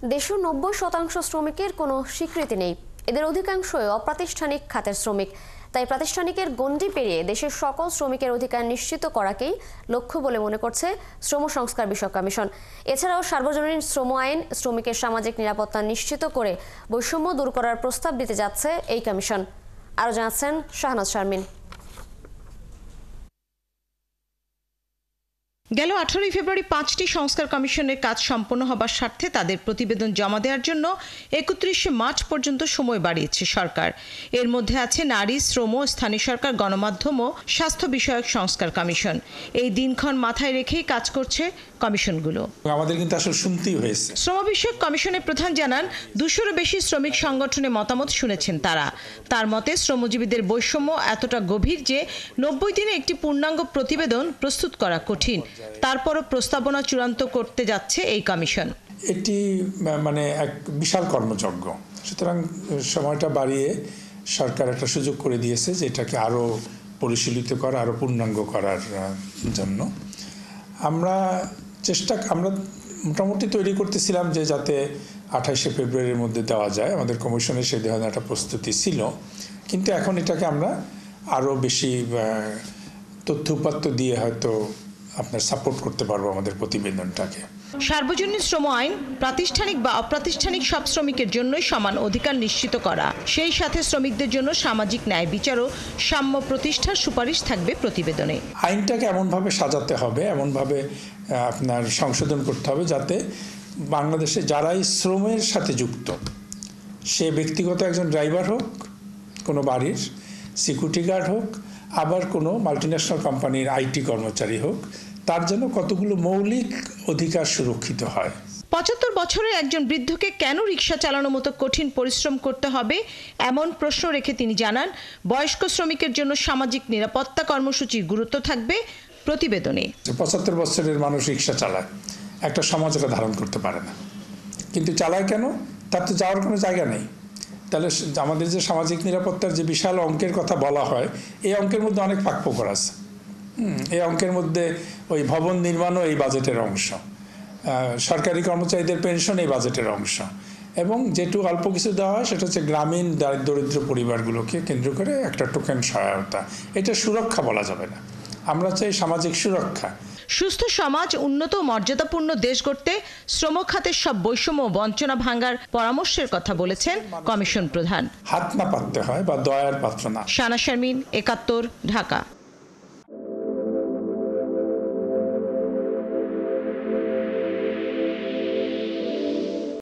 দেশের 90% শ্রমিকের কোনো স্বীকৃতি নেই। এদের অধিকাংশই অপ্রাতিষ্ঠানিক খাতের শ্রমিক। তাই প্রাতিষ্ঠানিকের গণ্ডি পেরিয়ে দেশের সকল শ্রমিকের অধিকার নিশ্চিত করাকেই লক্ষ্য বলে মনে করছে শ্রম সংস্কার বিষয়ক কমিশন। এছাড়াও সার্বজনীন শ্রম আইন শ্রমিকের সামাজিক নিরাপত্তা নিশ্চিত করে বৈষম্য দূর করার প্রস্তাব দিতে যাচ্ছে এই কমিশন। আরও জানাচ্ছেন শাহনাজ শারমিন। গেল 18 ফেব্রুয়ারি 5টি সংস্কার কমিশনের কাজ সম্পন্ন হবার স্বার্থে তাদের প্রতিবেদন জমা দেওয়ার জন্য 31 মার্চ পর্যন্ত সময় বাড়িয়েছে সরকার। এর মধ্যে আছে নারী, শ্রম, স্থানীয় সরকার, গণমাধ্যম ও স্বাস্থ্য বিষয়ক সংস্কার কমিশন। এই দিনক্ষণ মাথায় রেখেই কাজ করছে কমিশনগুলো। আমাদের কিন্তু আসলে শুনতেই হয়েছে। শ্রম বিষয়ক কমিশনের প্রধান জানান 200-এরও বেশি শ্রমিক সংগঠনের মতামত শুনেছেন তারা। তার মতে শ্রমজীবীদের বৈষম্য এতটা গভীর যে 90 দিনে একটি পূর্ণাঙ্গ প্রতিবেদন প্রস্তুত করা কঠিন। তারপরও প্রস্তাবনা চূড়ান্ত করতে যাচ্ছে এই কমিশন। এটি এক বিশাল কর্মযজ্ঞ, সুতরাং সময়টা বাড়িয়ে সরকার একটা সুযোগ করে দিয়েছে যে এটাকে আরও পরিশীলিত করা, আরও পূর্ণাঙ্গ করার জন্য। আমরা মোটামুটি তৈরি করতেছিলাম যে যাতে 28 ফেব্রুয়ারির মধ্যে দেওয়া যায়। আমাদের কমিশনের সেই ধরনের একটা প্রস্তুতি ছিল, কিন্তু এখন এটাকে আমরা আরও বেশি তথ্য উপাত্ত দিয়ে হয়তো আপনার সাপোর্ট করতে পারবো আমাদের প্রতিবেদনটাকে। সার্বজনীন শ্রম আইন প্রাতিষ্ঠানিক বা অপ্রাতিষ্ঠানিক সব শ্রমিকের জন্যই সমান অধিকার নিশ্চিত করা, সেই সাথে শ্রমিকদের জন্য সামাজিক ন্যায় বিচার ও সাম্য প্রতিষ্ঠার সুপারিশ থাকবে প্রতিবেদনে। আইনটাকে এমনভাবে সাজাতে হবে, এমনভাবে আপনার সংশোধন করতে হবে যাতে বাংলাদেশে যারাই শ্রমের সাথে যুক্ত, সে ব্যক্তিগত একজন ড্রাইভার হোক, কোনো বাড়ির সিকিউরিটি গার্ড হোক, আবার কোনো মাল্টিন্যাশনাল কোম্পানির আইটি কর্মচারী হোক, তার জন্য কতগুলো মৌলিক অধিকার সুরক্ষিত হয়। 75 বছরের একজন বৃদ্ধকে কেন রিক্সা চালানোর মতো কঠিন পরিশ্রম করতে হবে এমন প্রশ্ন রেখে তিনি জানান, বয়স্ক শ্রমিকের জন্য সামাজিক নিরাপত্তা কর্মসূচির গুরুত্ব থাকবে প্রতিবেদনে। 75 বছরের মানুষ রিক্সা চালায়, একটা সমাজ এটা ধারণ করতে পারে না, কিন্তু চালায় কেন? তার তো যাওয়ার কোনো জায়গা নেই। তাহলে আমাদের যে সামাজিক নিরাপত্তার যে বিশাল অঙ্কের কথা বলা হয়, এই অঙ্কের মধ্যে অনেক ফাঁকফোকর আছে। এই অঙ্কের মধ্যে ওই ভবন নির্মাণও এই বাজেটের অংশ, সরকারি কর্মচারীদের পেনশন এই বাজেটের অংশ, এবং যেটুকু অল্প কিছু দেওয়া হয় সেটা হচ্ছে গ্রামীণ দরিদ্র পরিবারগুলোকে কেন্দ্র করে একটা টোকেন সহায়তা। এটা সুরক্ষা বলা যাবে না, আমরা চাই সামাজিক সুরক্ষা। সুস্থ সমাজ, উন্নত ও মর্যাদাপূর্ণ দেশ গড়তে শ্রম খাতের সব বৈষম্য ও বঞ্চনা ভাঙার পরামর্শের কথা বলেছেন কমিশন প্রধান। হাত না পাততে হয় বা দয়ার পাত্র না। শাহনাজ শারমিন, 71, ঢাকা।